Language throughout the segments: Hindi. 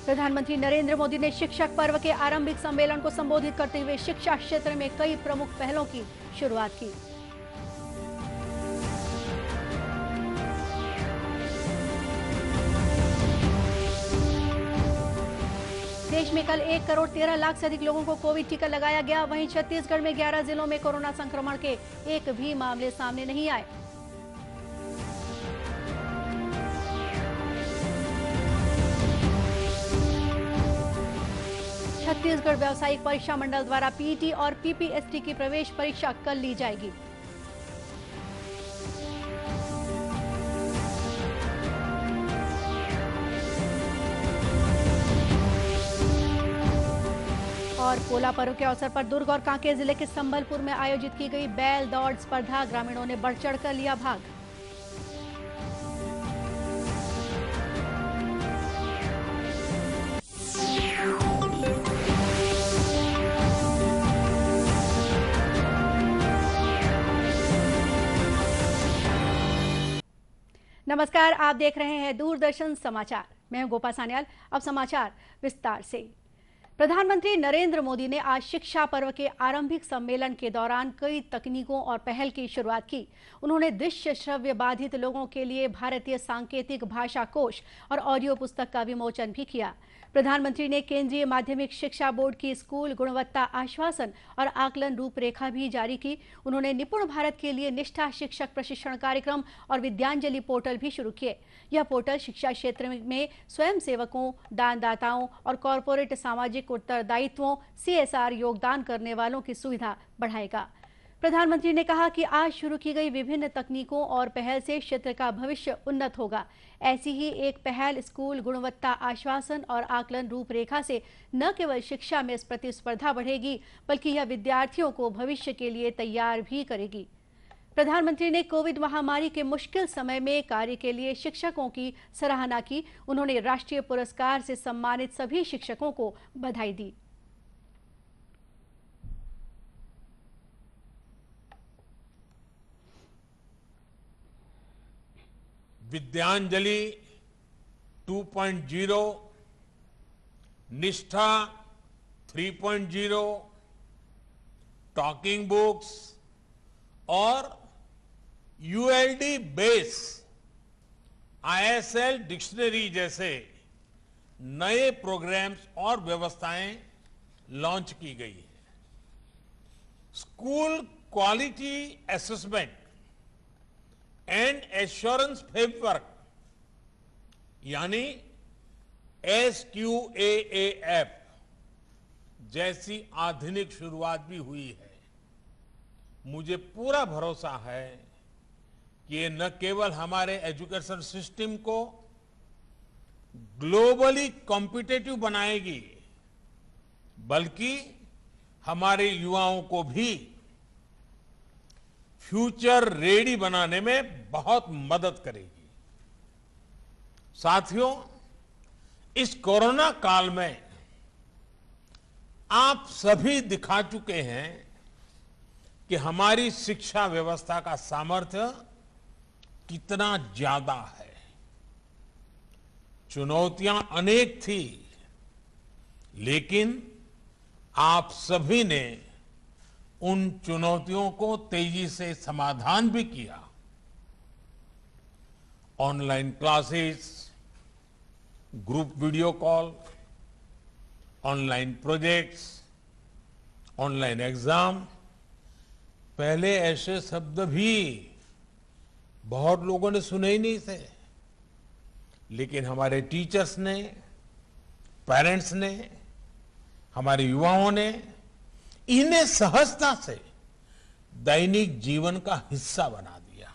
प्रधानमंत्री नरेंद्र मोदी ने शिक्षक पर्व के आरंभिक सम्मेलन को संबोधित करते हुए शिक्षा क्षेत्र में कई प्रमुख पहलों की शुरुआत की। देश में कल 1 करोड़ 13 लाख से अधिक लोगों को कोविड टीका लगाया गया। वहीं छत्तीसगढ़ में 11 जिलों में कोरोना संक्रमण के एक भी मामले सामने नहीं आए। छत्तीसगढ़ व्यावसायिक परीक्षा मंडल द्वारा पीईटी और पीपीएसटी की प्रवेश परीक्षा कल ली जाएगी। और पोला पर्व के अवसर पर दुर्ग और कांकेर जिले के संबलपुर में आयोजित की गई बैल दौड़ स्पर्धा, ग्रामीणों ने बढ़ चढ़कर लिया भाग। नमस्कार, आप देख रहे हैं दूरदर्शन समाचार। मैं हूं गोपा सान्याल। अब समाचार विस्तार से। प्रधानमंत्री नरेंद्र मोदी ने आज शिक्षा पर्व के आरंभिक सम्मेलन के दौरान कई तकनीकों और पहल की शुरुआत की। उन्होंने दृश्य श्रव्य बाधित लोगों के लिए भारतीय सांकेतिक भाषा कोश और ऑडियो पुस्तक का विमोचन भी किया। प्रधानमंत्री ने केंद्रीय माध्यमिक शिक्षा बोर्ड की स्कूल गुणवत्ता आश्वासन और आकलन रूपरेखा भी जारी की। उन्होंने निपुण भारत के लिए निष्ठा शिक्षक प्रशिक्षण कार्यक्रम और विद्यांजलि पोर्टल भी शुरू किए। यह पोर्टल शिक्षा क्षेत्र में स्वयं सेवकों, दानदाताओं और कॉरपोरेट सामाजिक उत्तरदायित्वों CSR योगदान करने वालों की सुविधा बढ़ाएगा। प्रधानमंत्री ने कहा कि आज शुरू की गई विभिन्न तकनीकों और पहल से क्षेत्र का भविष्य उन्नत होगा। ऐसी ही एक पहल स्कूल गुणवत्ता आश्वासन और आकलन रूपरेखा से न केवल शिक्षा में प्रतिस्पर्धा बढ़ेगी, बल्कि यह विद्यार्थियों को भविष्य के लिए तैयार भी करेगी। प्रधानमंत्री ने कोविड महामारी के मुश्किल समय में कार्य के लिए शिक्षकों की सराहना की। उन्होंने राष्ट्रीय पुरस्कार से सम्मानित सभी शिक्षकों को बधाई दी। विद्यांजलि 2.0, निष्ठा 3.0, टॉकिंग बुक्स और ULD बेस ISL डिक्शनरी जैसे नए प्रोग्राम्स और व्यवस्थाएं लॉन्च की गई है। School quality assessment and assurance framework यानी SQAAF जैसी आधुनिक शुरुआत भी हुई है। मुझे पूरा भरोसा है कि ये न केवल हमारे एजुकेशन सिस्टम को ग्लोबली कॉम्पिटिटिव बनाएगी, बल्कि हमारे युवाओं को भी फ्यूचर रेडी बनाने में बहुत मदद करेगी। साथियों, इस कोरोना काल में आप सभी दिखा चुके हैं कि हमारी शिक्षा व्यवस्था का सामर्थ्य कितना ज्यादा है। चुनौतियां अनेक थी, लेकिन आप सभी ने उन चुनौतियों को तेजी से समाधान भी किया। Online classes, group video call, online projects, online exam, पहले ऐसे शब्द भी बहुत लोगों ने सुने ही नहीं थे, लेकिन हमारे टीचर्स ने, पेरेंट्स ने, हमारे युवाओं ने इन्हें सहजता से दैनिक जीवन का हिस्सा बना दिया।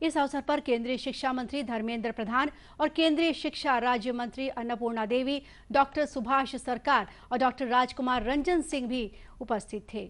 इस अवसर पर केंद्रीय शिक्षा मंत्री धर्मेंद्र प्रधान और केंद्रीय शिक्षा राज्य मंत्री अन्नपूर्णा देवी, डॉक्टर सुभाष सरकार और डॉक्टर राजकुमार रंजन सिंह भी उपस्थित थे।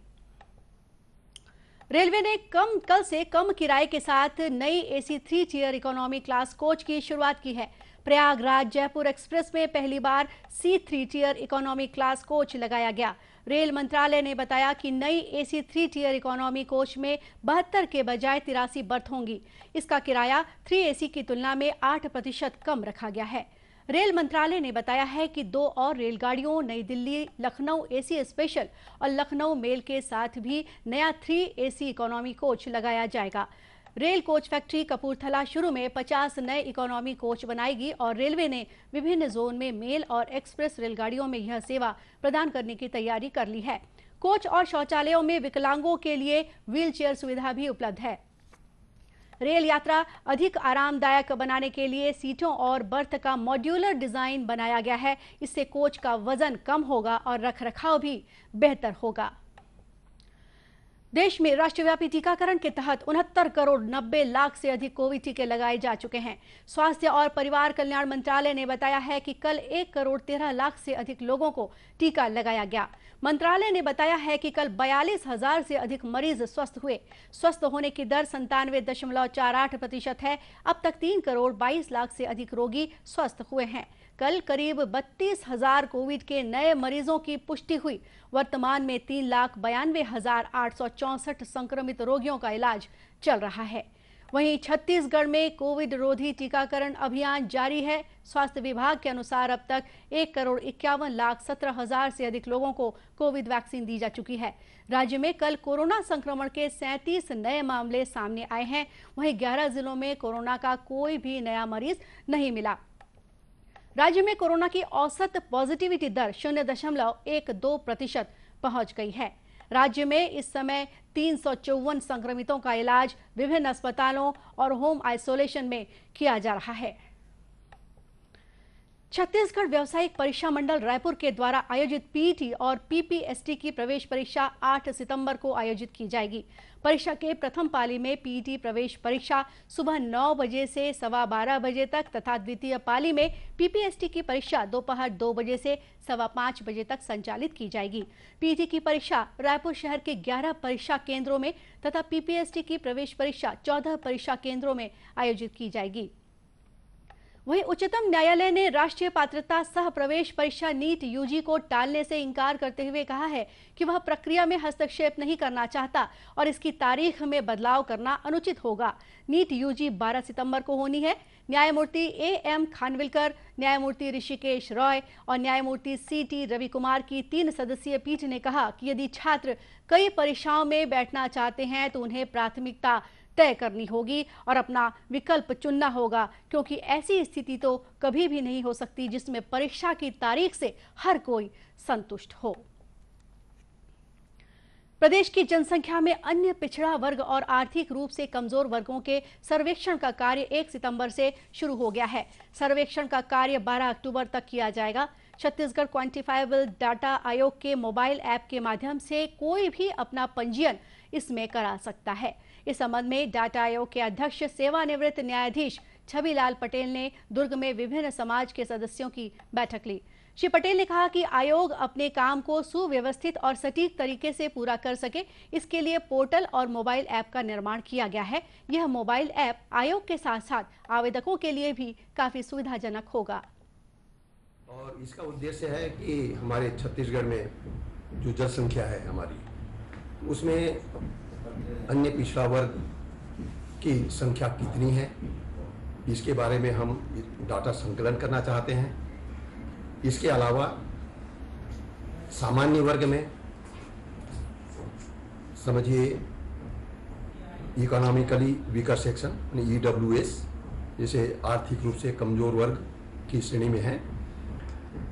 रेलवे ने कल से कम किराए के साथ नई AC 3 tier economy class coach की शुरुआत की है। प्रयागराज जयपुर एक्सप्रेस में पहली बार C3 tier economy class coach लगाया गया। रेल मंत्रालय ने बताया कि नई AC 3 टियर इकोनॉमी कोच में 72 के बजाय 83 बर्थ होंगी। इसका किराया 3AC की तुलना में 8% कम रखा गया है। रेल मंत्रालय ने बताया है कि 2 और रेलगाड़ियों नई दिल्ली लखनऊ एसी स्पेशल और लखनऊ मेल के साथ भी नया 3 एसी इकोनॉमी कोच लगाया जाएगा। रेल कोच फैक्ट्री कपूरथला शुरू में 50 नए इकोनॉमी कोच बनाएगी और रेलवे ने विभिन्न जोन में मेल और एक्सप्रेस रेलगाड़ियों में यह सेवा प्रदान करने की तैयारी कर ली है। कोच और शौचालयों में विकलांगों के लिए व्हीलचेयर सुविधा भी उपलब्ध है। रेल यात्रा अधिक आरामदायक बनाने के लिए सीटों और बर्थ का मॉड्यूलर डिजाइन बनाया गया है। इससे कोच का वजन कम होगा और रखरखाव भी बेहतर होगा। देश में राष्ट्रव्यापी टीकाकरण के तहत 69 करोड़ 90 लाख से अधिक कोविड टीके लगाए जा चुके हैं। स्वास्थ्य और परिवार कल्याण मंत्रालय ने बताया है कि कल 1 करोड़ 13 लाख से अधिक लोगों को टीका लगाया गया। मंत्रालय ने बताया है कि कल 42,000 से अधिक मरीज स्वस्थ हुए। स्वस्थ होने की दर 97.48% है। अब तक 3 करोड़ 22 लाख से अधिक रोगी स्वस्थ हुए हैं। कल करीब 32,000 कोविड के नए मरीजों की पुष्टि हुई। वर्तमान में 3,92,864 संक्रमित रोगियों का इलाज चल रहा है। वहीं छत्तीसगढ़ में कोविड रोधी टीकाकरण अभियान जारी है। स्वास्थ्य विभाग के अनुसार अब तक 1 करोड़ 51,17,000 से अधिक लोगों को कोविड वैक्सीन दी जा चुकी है। राज्य में कल कोरोना संक्रमण के 37 नए मामले सामने आए हैं। वहीं 11 जिलों में कोरोना का कोई भी नया मरीज नहीं मिला। राज्य में कोरोना की औसत पॉजिटिविटी दर 0.12% पहुंच गई है। राज्य में इस समय 354 संक्रमितों का इलाज विभिन्न अस्पतालों और होम आइसोलेशन में किया जा रहा है। छत्तीसगढ़ व्यावसायिक परीक्षा मंडल रायपुर के द्वारा आयोजित पीईटी और पीपीएसटी की प्रवेश परीक्षा 8 सितंबर को आयोजित की जाएगी। परीक्षा के प्रथम पाली में पीईटी प्रवेश परीक्षा सुबह 9 बजे से 12:15 बजे तक तथा द्वितीय पाली में पीपीएसटी की परीक्षा दोपहर 2 बजे से 5:15 बजे तक संचालित की जाएगी। पीईटी की परीक्षा रायपुर शहर के 11 परीक्षा केंद्रों में तथा पीपीएसटी की प्रवेश परीक्षा 14 परीक्षा केंद्रों में आयोजित की जाएगी। वहीं उच्चतम न्यायालय ने राष्ट्रीय पात्रता सह प्रवेश परीक्षा नीट यूजी को टालने से इंकार करते हुए कहा है कि वह प्रक्रिया में हस्तक्षेप नहीं करना चाहता और इसकी तारीख में बदलाव करना अनुचित होगा। नीट यूजी 12 सितंबर को होनी है। न्यायमूर्ति एएम खानविलकर, न्यायमूर्ति ऋषिकेश रॉय और न्यायमूर्ति सीटी रवि कुमार की 3 सदस्यीय पीठ ने कहा कि यदि छात्र कई परीक्षाओं में बैठना चाहते हैं तो उन्हें प्राथमिकता तय करनी होगी और अपना विकल्प चुनना होगा, क्योंकि ऐसी स्थिति तो कभी भी नहीं हो सकती जिसमें परीक्षा की तारीख से हर कोई संतुष्ट हो। प्रदेश की जनसंख्या में अन्य पिछड़ा वर्ग और आर्थिक रूप से कमजोर वर्गों के सर्वेक्षण का कार्य 1 सितंबर से शुरू हो गया है। सर्वेक्षण का कार्य 12 अक्टूबर तक किया जाएगा। छत्तीसगढ़ क्वांटिफाइबल डाटा आयोग के मोबाइल ऐप के माध्यम से कोई भी अपना पंजीयन इसमें करा सकता है। इस संबंध में डाटा आयोग के अध्यक्ष सेवानिवृत्त न्यायाधीश छविलाल पटेल ने दुर्ग में विभिन्न समाज के सदस्यों की बैठक ली। श्री पटेल ने कहा कि आयोग अपने काम को सुव्यवस्थित और सटीक तरीके से पूरा कर सके, इसके लिए पोर्टल और मोबाइल ऐप का निर्माण किया गया है। यह मोबाइल ऐप आयोग के साथ साथ आवेदकों के लिए भी काफी सुविधाजनक होगा। और इसका उद्देश्य है कि हमारे छत्तीसगढ़ में जो जनसंख्या है हमारी, उसमें अन्य पिछड़ा वर्ग की संख्या कितनी है, इसके बारे में हम डाटा संकलन करना चाहते हैं। इसके अलावा सामान्य वर्ग में समझिए इकोनॉमिकली वीकर सेक्शन EWS, जैसे आर्थिक रूप से कमजोर वर्ग की श्रेणी में है,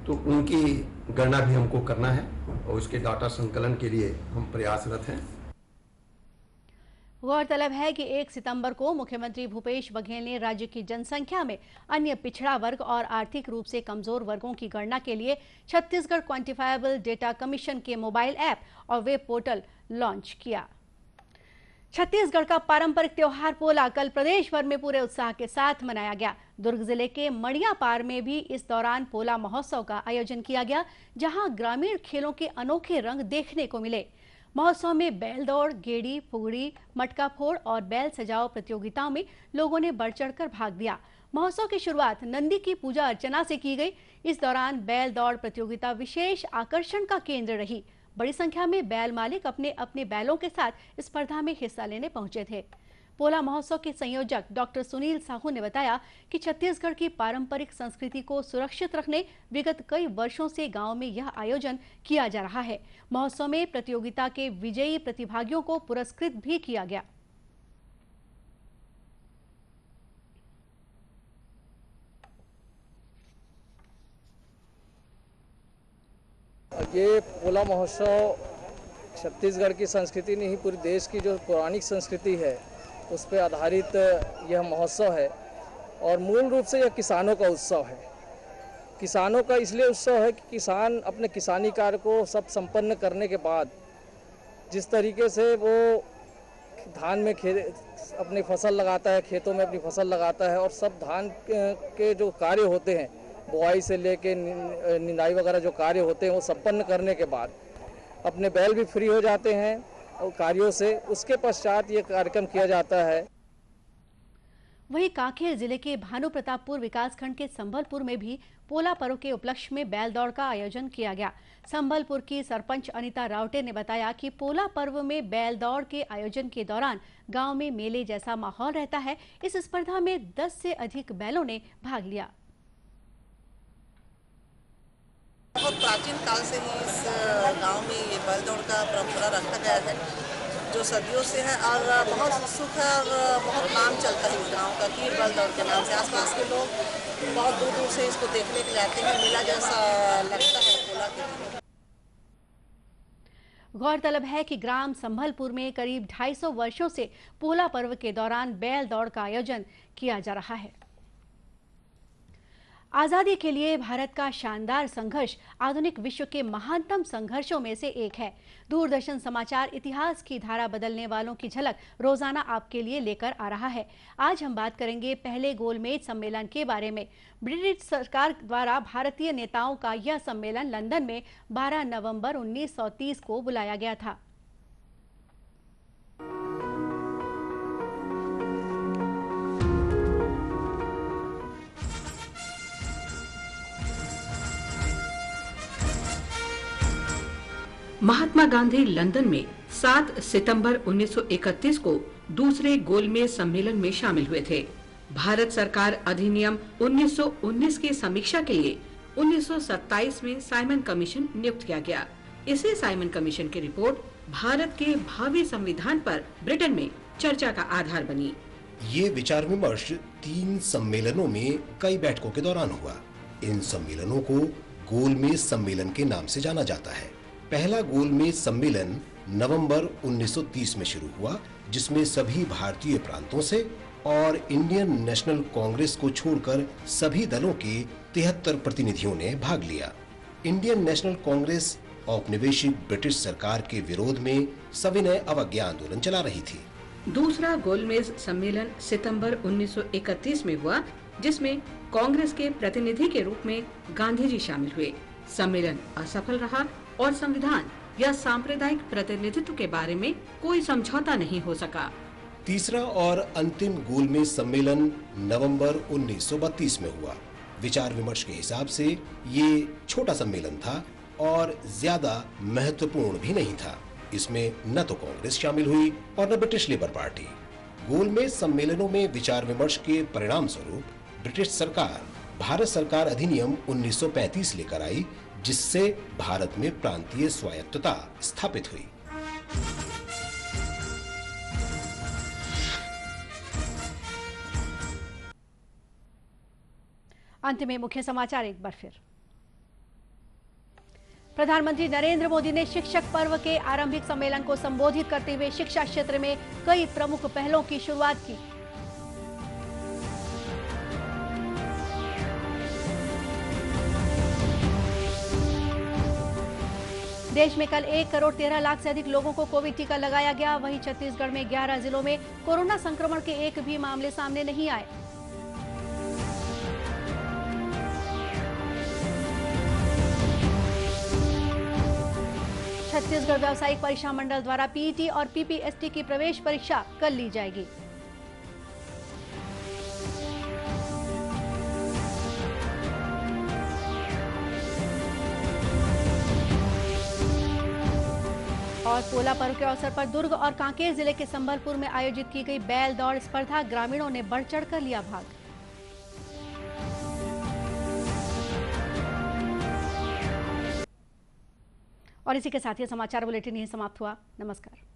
तो उनकी गणना भी हमको करना है और उसके डाटा संकलन के लिए हम प्रयासरत हैं। गौरतलब है कि 1 सितंबर को मुख्यमंत्री भूपेश बघेल ने राज्य की जनसंख्या में अन्य पिछड़ा वर्ग और आर्थिक रूप से कमजोर वर्गों की गणना के लिए छत्तीसगढ़ क्वांटिफाइबल डेटा कमीशन के मोबाइल ऐप और वेब पोर्टल लॉन्च किया। छत्तीसगढ़ का पारंपरिक त्योहार पोला कल प्रदेश भर में पूरे उत्साह के साथ मनाया गया। दुर्ग जिले के मड़ियापार में भी इस दौरान पोला महोत्सव का आयोजन किया गया, जहां ग्रामीण खेलों के अनोखे रंग देखने को मिले। महोत्सव में बैल दौड़, गेड़ी, फुगड़ी, मटका फोड़ और बैल सजाओ प्रतियोगिताओं में लोगों ने बढ़ चढ़कर भाग लिया। महोत्सव की शुरुआत नंदी की पूजा अर्चना से की गई। इस दौरान बैल दौड़ प्रतियोगिता विशेष आकर्षण का केंद्र रही। बड़ी संख्या में बैल मालिक अपने अपने बैलों के साथ स्पर्धा में हिस्सा लेने पहुंचे थे। पोला महोत्सव के संयोजक डॉक्टर सुनील साहू ने बताया कि छत्तीसगढ़ की पारंपरिक संस्कृति को सुरक्षित रखने विगत कई वर्षों से गांव में यह आयोजन किया जा रहा है। महोत्सव में प्रतियोगिता के विजयी प्रतिभागियों को पुरस्कृत भी किया गया। ये पोला महोत्सव छत्तीसगढ़ की संस्कृति नहीं, पूरी देश की जो पौराणिक संस्कृति है उस पर आधारित यह महोत्सव है और मूल रूप से यह किसानों का उत्सव है। किसानों का इसलिए उत्सव है कि किसान अपने किसानी कार्य को सब संपन्न करने के बाद जिस तरीके से वो धान में अपनी फसल लगाता है, खेतों में अपनी फसल लगाता है और सब धान के जो कार्य होते हैं, बुआई से लेके निंदाई वगैरह जो कार्य होते हैं वो संपन्न करने के बाद अपने बैल भी फ्री हो जाते हैं और कार्यों से, उसके पश्चात ये कार्यक्रम किया जाता है। वहीं कांकेर जिले के भानु प्रतापपुर विकासखंड के संभलपुर में भी पोला पर्व के उपलक्ष्य में बैल दौड़ का आयोजन किया गया। संभलपुर की सरपंच अनिता रावटे ने बताया कि पोला पर्व में बैल दौड़ के आयोजन के दौरान गांव में मेले जैसा माहौल रहता है। इस स्पर्धा में 10 से अधिक बैलों ने भाग लिया। बहुत प्राचीन काल से ही इस गांव में ये बैल दौड़ का परंपरा रखा गया है जो सदियों से है और बहुत सुख है और बहुत नाम चलता है इस गांव का कि बैल दौड़ के नाम से आसपास के लोग बहुत दूर दूर से इसको देखने के लिए आते हैं। मेला जैसा लगता है पोला के दिन। गौरतलब है कि ग्राम संभलपुर में करीब 250 वर्षों से पोला पर्व के दौरान बैल दौड़ का आयोजन किया जा रहा है। आजादी के लिए भारत का शानदार संघर्ष आधुनिक विश्व के महानतम संघर्षों में से एक है। दूरदर्शन समाचार इतिहास की धारा बदलने वालों की झलक रोजाना आपके लिए लेकर आ रहा है। आज हम बात करेंगे पहले गोलमेज सम्मेलन के बारे में। ब्रिटिश सरकार द्वारा भारतीय नेताओं का यह सम्मेलन लंदन में 12 नवंबर 1930 को बुलाया गया था। महात्मा गांधी लंदन में 7 सितंबर 1931 को दूसरे गोलमेज सम्मेलन में शामिल हुए थे। भारत सरकार अधिनियम 1919 की समीक्षा के लिए 1927 में साइमन कमीशन नियुक्त किया गया। इसी साइमन कमीशन की रिपोर्ट भारत के भावी संविधान पर ब्रिटेन में चर्चा का आधार बनी। ये विचार विमर्श 3 सम्मेलनों में कई बैठकों के दौरान हुआ। इन सम्मेलनों को गोलमेज सम्मेलन के नाम से जाना जाता है। पहला गोलमेज सम्मेलन नवंबर 1930 में शुरू हुआ, जिसमें सभी भारतीय प्रांतों से और इंडियन नेशनल कांग्रेस को छोड़कर सभी दलों के 73 प्रतिनिधियों ने भाग लिया। इंडियन नेशनल कांग्रेस औपनिवेशिक ब्रिटिश सरकार के विरोध में सविनय अवज्ञा आंदोलन चला रही थी। दूसरा गोलमेज सम्मेलन सितंबर 1931 में हुआ, जिसमें कांग्रेस के प्रतिनिधि के रूप में गांधी जी शामिल हुए। सम्मेलन असफल रहा और संविधान या सांप्रदायिक प्रतिनिधित्व के बारे में कोई समझौता नहीं हो सका। तीसरा और अंतिम गोलमेज सम्मेलन नवंबर 1932 में हुआ। विचार विमर्श के हिसाब से ये छोटा सम्मेलन था और ज्यादा महत्वपूर्ण भी नहीं था। इसमें न तो कांग्रेस शामिल हुई और न ब्रिटिश लेबर पार्टी। गोलमेज सम्मेलनों में विचार विमर्श के परिणाम स्वरूप ब्रिटिश सरकार भारत सरकार अधिनियम 1935 लेकर आई, जिससे भारत में प्रांतीय स्वायत्तता स्थापित हुई। अंत में मुख्य समाचार एक बार फिर। प्रधानमंत्री नरेंद्र मोदी ने शिक्षक पर्व के आरंभिक सम्मेलन को संबोधित करते हुए शिक्षा क्षेत्र में कई प्रमुख पहलों की शुरुआत की। देश में कल 1 करोड़ 13 लाख से अधिक लोगों को कोविड टीका लगाया गया। वहीं छत्तीसगढ़ में 11 जिलों में कोरोना संक्रमण के एक भी मामले सामने नहीं आए। छत्तीसगढ़ व्यावसायिक परीक्षा मंडल द्वारा पीईटी और पीपीएसटी की प्रवेश परीक्षा कल ली जाएगी। और पोला पर्व के अवसर पर दुर्ग और कांकेर जिले के संबलपुर में आयोजित की गई बैल दौड़ स्पर्धा, ग्रामीणों ने बढ़ चढ़कर लिया भाग। और इसी के साथ ये समाचार बुलेटिन यहीं समाप्त हुआ। नमस्कार।